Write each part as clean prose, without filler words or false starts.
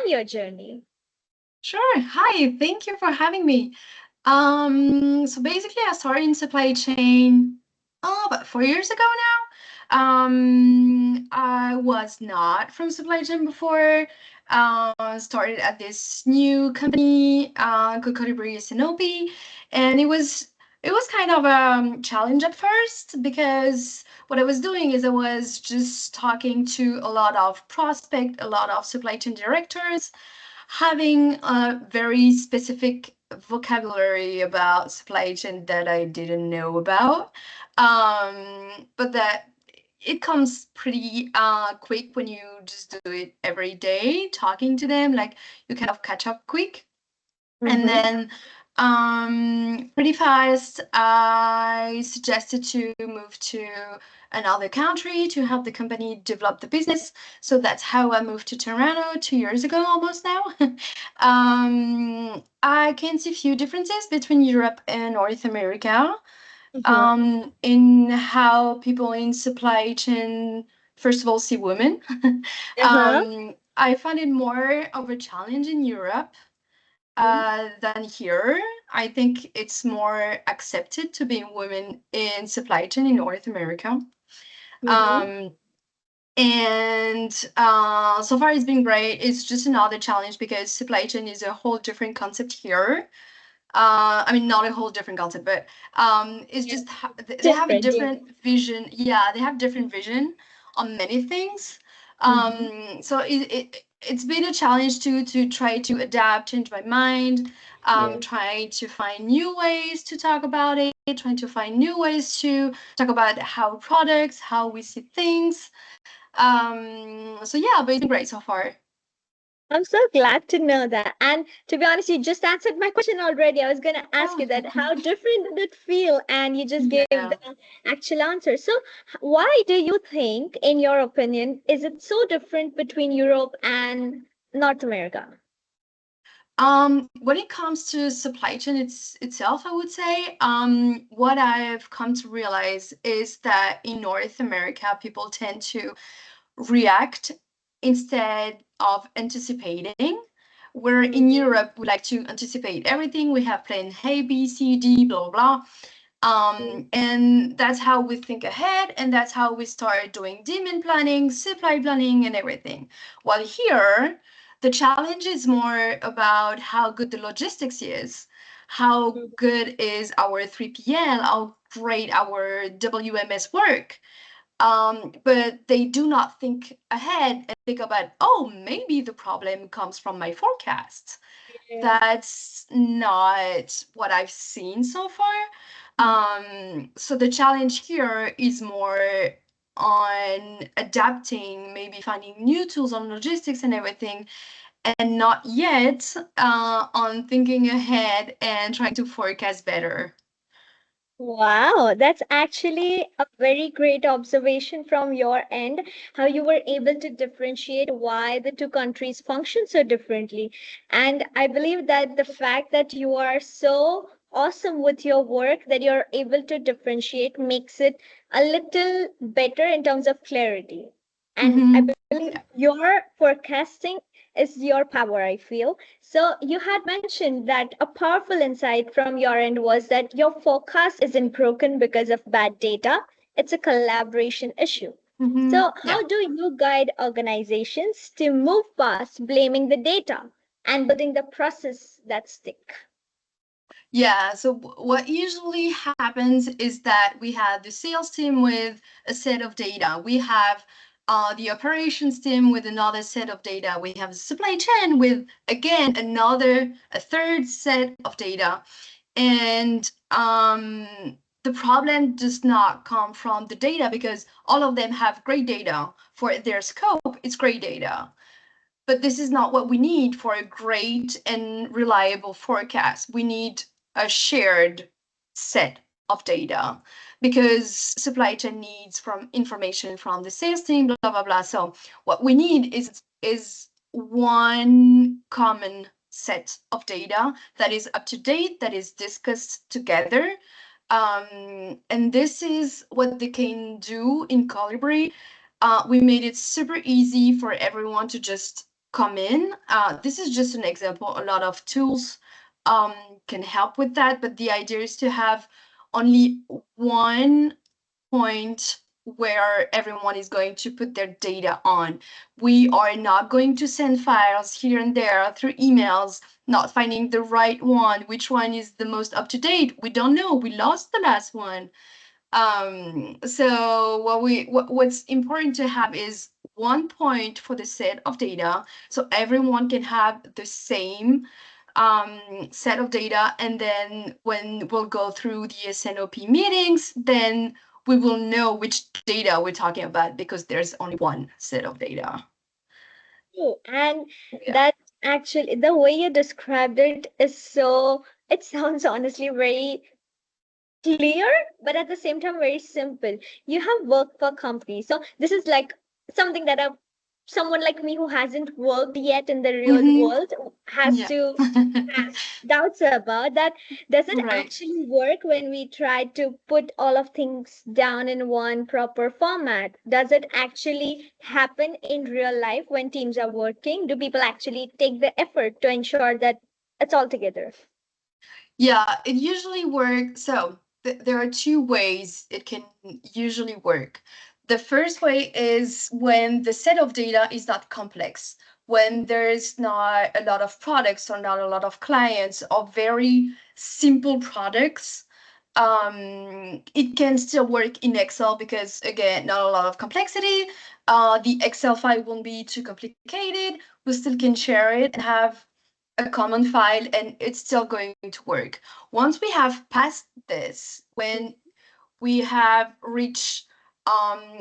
your journey. Sure. Hi, thank you for having me. So basically I started in supply chain about 4 years ago now. I was not from supply chain before. Started at this new company called Colibri S&OP, and it was kind of a challenge at first because what I was doing is I was just talking to a lot of prospect, a lot of supply chain directors, having a very specific vocabulary about supply chain that I didn't know about. But that it comes pretty quick when you just do it every day, talking to them, like you kind of catch up quick. And Mm-hmm. then pretty fast, I suggested to move to another country to help the company develop the business. So that's how I moved to Toronto 2 years ago, almost now. I can see a few differences between Europe and North America Mm-hmm. in how people in supply chain, first of all, see women. Uh-huh. I find it more of a challenge in Europe than here. I think it's more accepted to be women in supply chain in North America. Mm-hmm. Um, and so far it's been great. It's just another challenge because supply chain is a whole different concept here. I mean, not a whole different concept, but it's Yeah. just they have a Different, yeah. different vision. Yeah, they have different vision on many things. Mm-hmm. So it's been a challenge to try to adapt, change my mind, Yeah. trying to find new ways to talk about it, trying to find new ways to talk about how products, how we see things. So yeah, but it's been great so far. I'm so glad to know that. And to be honest, you just answered my question already. I was going to ask Oh, you that how different did it feel? And you just gave yeah. the actual answer. So, why do you think, in your opinion, is it so different between Europe and North America? When it comes to supply chain itself, I would say, what I've come to realize is that in North America, people tend to react instead of anticipating. Where in Mm-hmm. Europe, we like to anticipate everything. We have plan A, B, C, D, blah, blah, blah. And that's how we think ahead, and that's how we start doing demand planning, supply planning, and everything. While here, the challenge is more about how good the logistics is, how good is our 3PL, how great our WMS work. But they do not think ahead and think about, oh, maybe the problem comes from my forecast. Yeah. That's not what I've seen so far. So the challenge here is more on adapting, maybe finding new tools on logistics and everything, and not yet on thinking ahead and trying to forecast better. Wow, that's actually a very great observation from your end, how you were able to differentiate why the two countries function so differently. And I believe that the fact that you are so awesome with your work that you're able to differentiate makes it a little better in terms of clarity. And I Mm-hmm. believe your forecasting is your power, I feel. So you had mentioned that a powerful insight from your end was that your forecast isn't broken because of bad data. It's a collaboration issue. Mm-hmm. So Yeah. how do you guide organizations to move past blaming the data and building the process that stick? Yeah, so what usually happens is that we have the sales team with a set of data. We have the operations team with another set of data. We have the supply chain with, again, a third set of data. And the problem does not come from the data because all of them have great data. For their scope, it's great data. But this is not what we need for a great and reliable forecast. We need a shared set of data because supply chain needs from information from the sales team, blah blah blah. So what we need is one common set of data that is up to date, that is discussed together. And this is what they can do in Colibri. We made it super easy for everyone to just come in. This is just an example. A lot of tools can help with that, but the idea is to have only one point where everyone is going to put their data on. We are not going to send files here and there through emails, not finding the right one, which one is the most up to date. We don't know. We lost the last one. So what's important to have is one point for the set of data, so everyone can have the same set of data. And then when we'll go through the S&OP meetings, then we will know which data we're talking about because there's only one set of data. Oh, and Yeah. that actually, the way you described it is so, it sounds honestly very clear, but at the same time very simple. You have worked for companies, so this is like something that someone like me who hasn't worked yet in the real Mm-hmm. world has Yeah. to have doubts about that. Does it Right. actually work when we try to put all of things down in one proper format? Does it actually happen in real life when teams are working? Do people actually take the effort to ensure that it's all together? Yeah, it usually works. So there are two ways it can usually work. The first way is when the set of data is not complex, when there's not a lot of products or not a lot of clients or very simple products. It can still work in Excel because, again, not a lot of complexity. The Excel file won't be too complicated. We still can share it and have a common file, and it's still going to work. Once we have passed this, when we have reached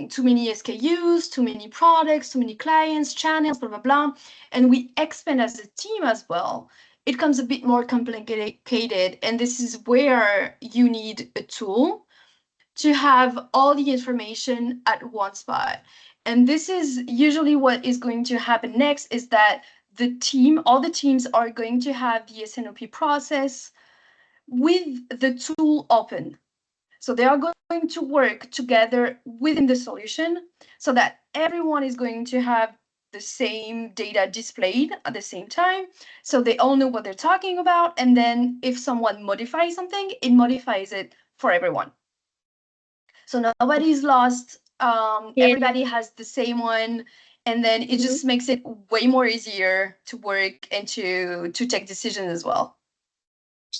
too many SKUs, too many products, too many clients, channels, blah, blah, blah, and we expand as a team as well, it becomes a bit more complicated. And this is where you need a tool to have all the information at one spot. And this is usually what is going to happen next is that all the teams are going to have the S&OP process with the tool open. So they are going to work together within the solution so that everyone is going to have the same data displayed at the same time. So they all know what they're talking about. And then if someone modifies something, it modifies it for everyone. So nobody's lost. Yeah. Everybody has the same one, and then it just makes it way more easier to work and to take decisions as well.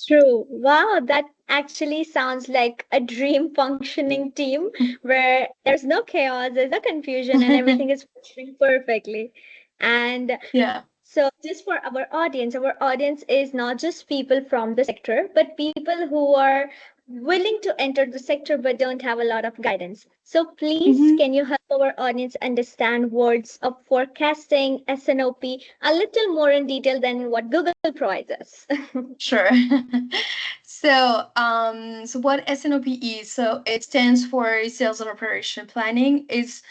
True. Wow, that actually sounds like a dream functioning team where there's no chaos, there's no confusion, and everything is functioning perfectly. And Yeah. so, just for our audience is not just people from the sector, but people who are willing to enter the sector but don't have a lot of guidance. So, please, Mm-hmm. can you help our audience understand words of forecasting, S&OP, a little more in detail than what Google provides us? Sure. So what S&OP is, so it stands for Sales and Operation Planning, is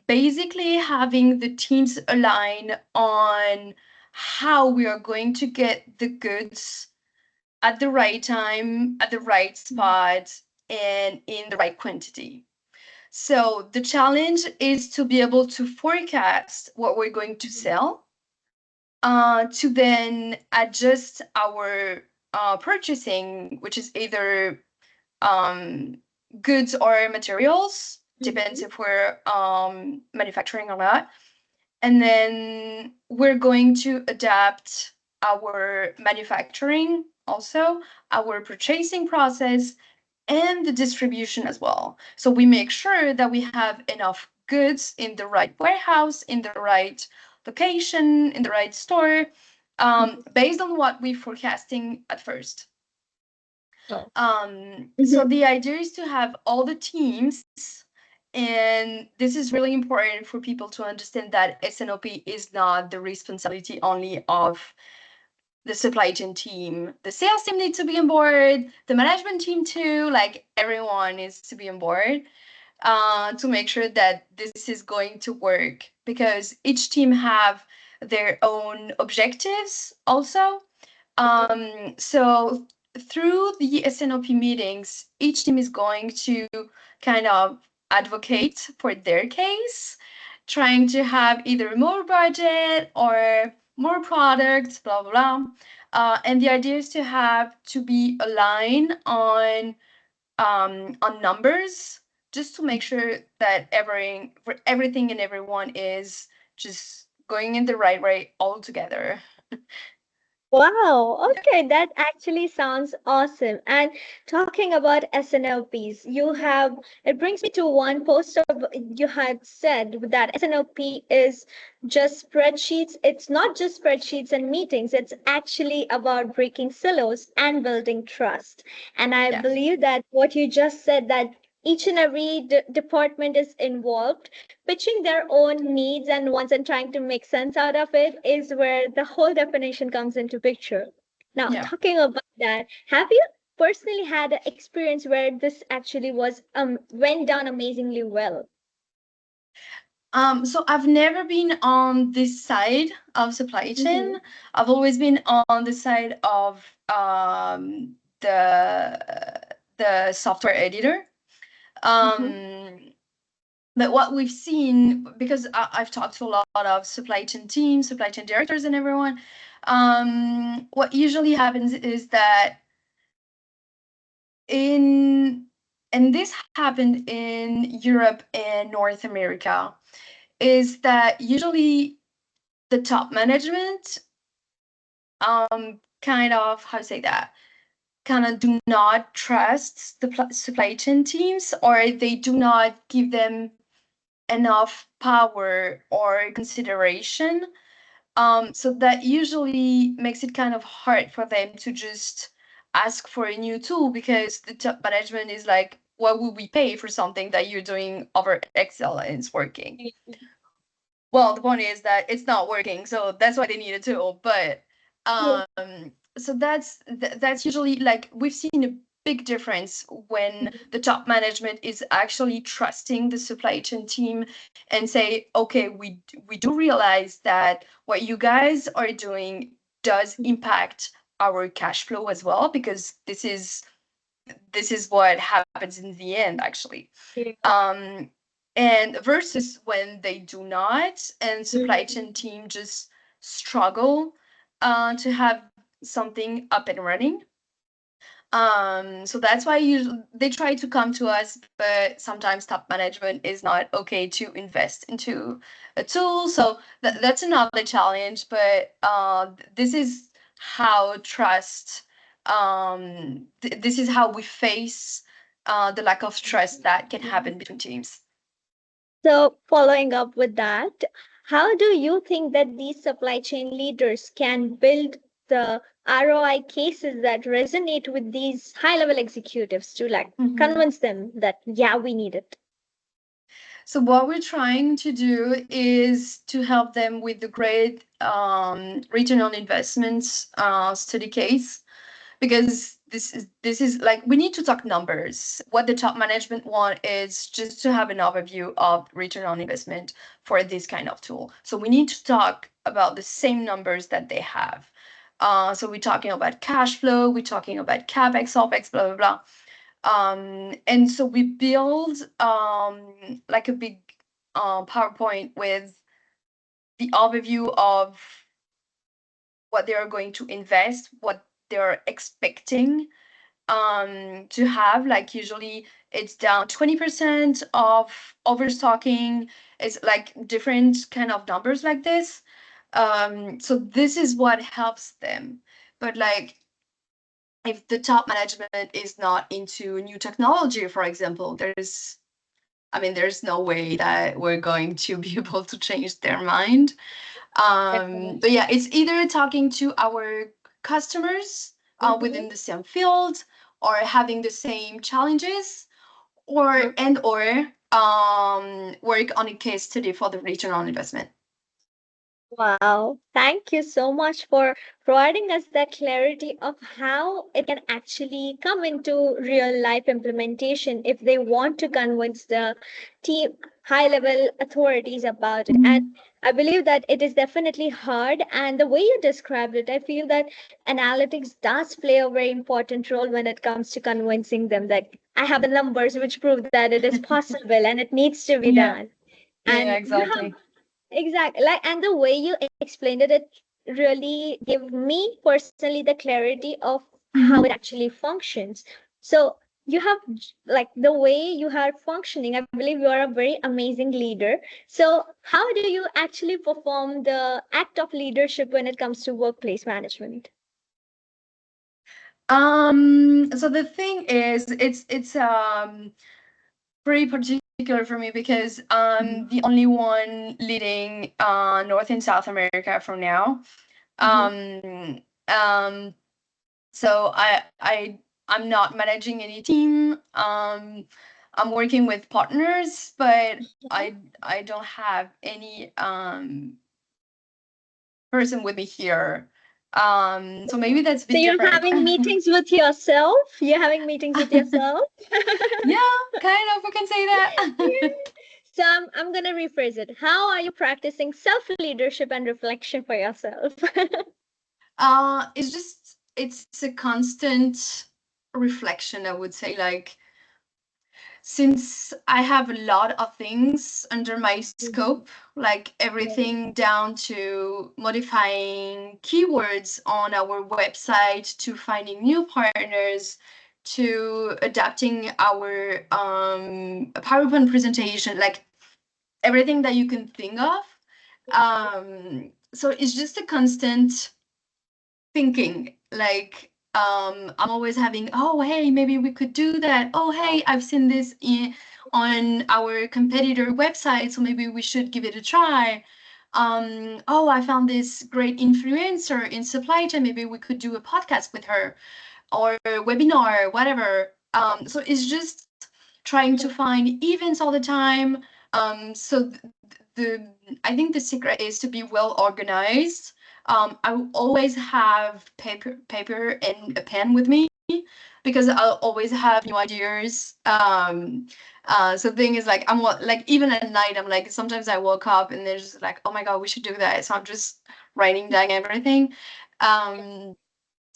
basically having the teams align on how we are going to get the goods at the right time, at the right spot, and in the right quantity. So the challenge is to be able to forecast what we're going to sell, to then adjust our purchasing, which is either um, goods or materials, depends Mhm. if we're manufacturing or not. And then we're going to adapt our manufacturing also, our purchasing process, and the distribution as well. So we make sure that we have enough goods in the right warehouse, in the right location, in the right store, based on what we're forecasting at first. Oh. So Mhm. the idea is to have all the teams, and this is really important for people to understand that S&OP is not the responsibility only of the supply chain team. The sales team needs to be on board, the management team too, like everyone needs to be on board to make sure that this is going to work, because each team have their own objectives also. So through the S&OP meetings, each team is going to kind of advocate for their case trying to have either more budget or more products, blah blah blah. And the idea is to be aligned on numbers, just to make sure that everything and everyone is just going in the right way all together. Wow, okay, that actually sounds awesome. And talking about SNLPs, you have it brings me to one post of you had said that SNLP is just spreadsheets. It's not just spreadsheets and meetings, it's actually about breaking silos and building trust. And I Yes. believe that what you just said, that each and every department is involved pitching their own needs and wants and trying to make sense out of it is where the whole definition comes into picture. Now, Yeah. talking about that, have you personally had an experience where this actually was went down amazingly well? So I've never been on this side of supply Mm-hmm. chain. I've always been on the side of the software editor. Mm-hmm. Um, but what we've seen, because I've talked to a lot of supply chain teams, supply chain directors, and everyone, what usually happens is that in and this happened in Europe and North America, is that usually the top management kind of, how to say that, kind of do not trust the supply chain teams, or they do not give them enough power or consideration. So that usually makes it kind of hard for them to just ask for a new tool, because the top management is like, what would we pay for something that you're doing over Excel and it's working? Well, the point is that it's not working, so that's why they need a tool. But Yeah. so that's usually, like, we've seen a big difference when the top management is actually trusting the supply chain team and say, okay, we do realize that what you guys are doing does impact our cash flow as well, because this is what happens in the end, actually. Yeah. um, and versus when they do not, and supply Mhm. chain team just struggle to have something up and running. So that's why they try to come to us, but sometimes top management is not okay to invest into a tool. So that's another challenge. But this is how trust. This is how we face the lack of trust that can happen between teams. So, following up with that, how do you think that these supply chain leaders can build the ROI cases that resonate with these high level executives to like Mhm. convince them that, yeah, we need it? So what we're trying to do is to help them with the great return on investments study case, because this is like, we need to talk numbers. What the top management want is just to have an overview of return on investment for this kind of tool. So we need to talk about the same numbers that they have. So we're talking about cash flow, we're talking about capex, opex, blah blah blah. And so we build like a big PowerPoint with the overview of what they are going to invest, what they're expecting to have. Like, usually it's down 20% of overstocking. It's like different kind of numbers like this. So this is what helps them. But like, if the top management is not into new technology, for example, there's no way that we're going to be able to change their mind. Definitely. But yeah, it's either talking to our customers Mhm. within the same field, or having the same challenges, or work on a case study for the return on investment. Wow, thank you so much for providing us that clarity of how it can actually come into real life implementation if they want to convince the team high level authorities about it. And I believe that it is definitely hard. And the way you described it, I feel that analytics does play a very important role when it comes to convincing them that I have the numbers which prove that it is possible and it needs to be Yeah. done. Yeah, And you exactly. have exactly like, and the way you explained it, it really gave me personally the clarity of how it actually functions. So you have like the way you are functioning. I believe you are a very amazing leader. So how do you actually perform the act of leadership when it comes to workplace management? So the thing is, it's pretty particular for me because I'm the only one leading North and South America from now. Mhm. Um, um, so I'm not managing any team. I'm working with partners, but I don't have any person with me here. So maybe that's a So bit you're different. having meetings with yourself? You're having meetings with yourself? Yeah, kind of. We can say that. Yeah. So I'm gonna rephrase it. How are you practicing self-leadership and reflection for yourself? It's a constant reflection, I would say. Like, since I have a lot of things under my Mhm. scope, like Right. everything down to modifying keywords on our website, to finding new partners, to adapting our PowerPoint presentation, like everything that you can think of. So it's just a constant thinking, like I'm always having, oh hey, maybe we could do that. Oh hey, I've seen this on our competitor website, so maybe we should give it a try. Oh, I found this great influencer in supply chain, maybe we could do a podcast with her, or a webinar, whatever. So it's just trying to find events all the time. So the I think the secret is to be well organized. I will always have paper and a pen with me because I'll always have new ideas. So the thing is, like, like, even at night, I'm like, sometimes I woke up and there's just like, oh my god, we should do that. So I'm just writing down everything. Um,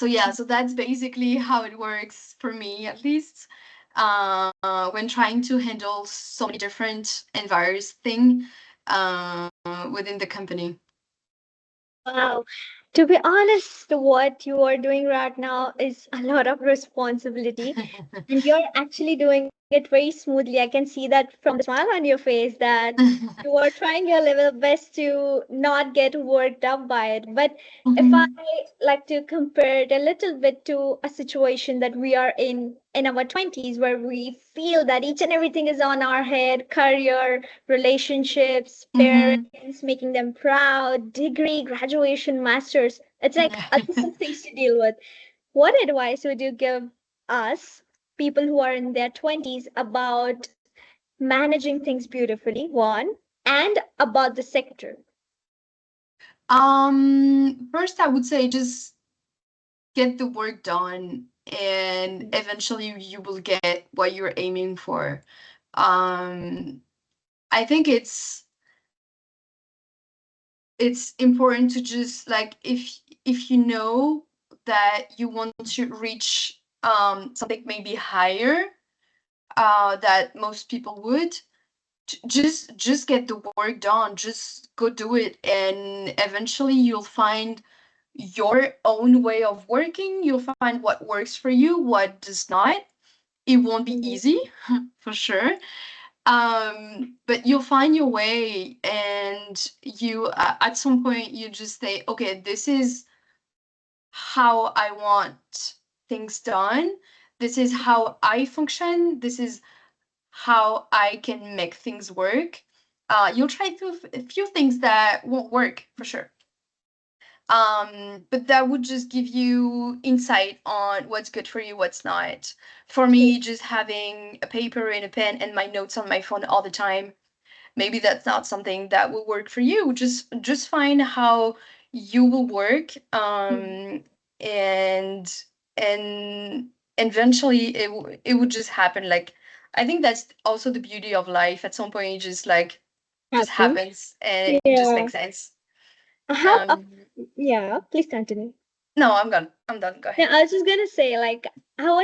so yeah, so that's basically how it works for me, at least, when trying to handle so many different environments thing within the company. Wow. To be honest, what you are doing right now is a lot of responsibility, and you're actually doing it very smoothly. I can see that from the smile on your face that you are trying your level best to not get worked up by it. But if I Mhm. like to compare it a little bit to a situation that we are in our 20s, where we feel that each and everything is on our head, career, relationships, Mhm. parents, making them proud, degree, graduation, masters. It's like a lot of things to deal with. What advice would you give us, people who are in their 20s, about managing things beautifully, one, and about the sector? First, I would say just get the work done, and Mhm. eventually you will get what you're aiming for. Um, I think it's important to just, like, if you know that you want to reach something maybe higher that most people would, just get the work done, just go do it, and eventually you'll find your own way of working. You'll find what works for you, what does not. It won't be Mhm. easy for sure, but you'll find your way, and you at some point you just say, okay, this is how I want things done, this is how I function, this is how I can make things work. You'll try through a few things that won't work for sure, but that would just give you insight on what's good for you, what's not. For me, just having a paper and a pen and my notes on my phone all the time, maybe that's not something that will work for you. Just find how you will work, and and eventually it would just happen. Like, I think that's also the beauty of life. At some point it just, like, just Happen. happens and it just Yeah. makes sense. How, um yeah, please continue. no, I'm done, I'm done, go Yeah, ahead. I was just gonna say, like, I want to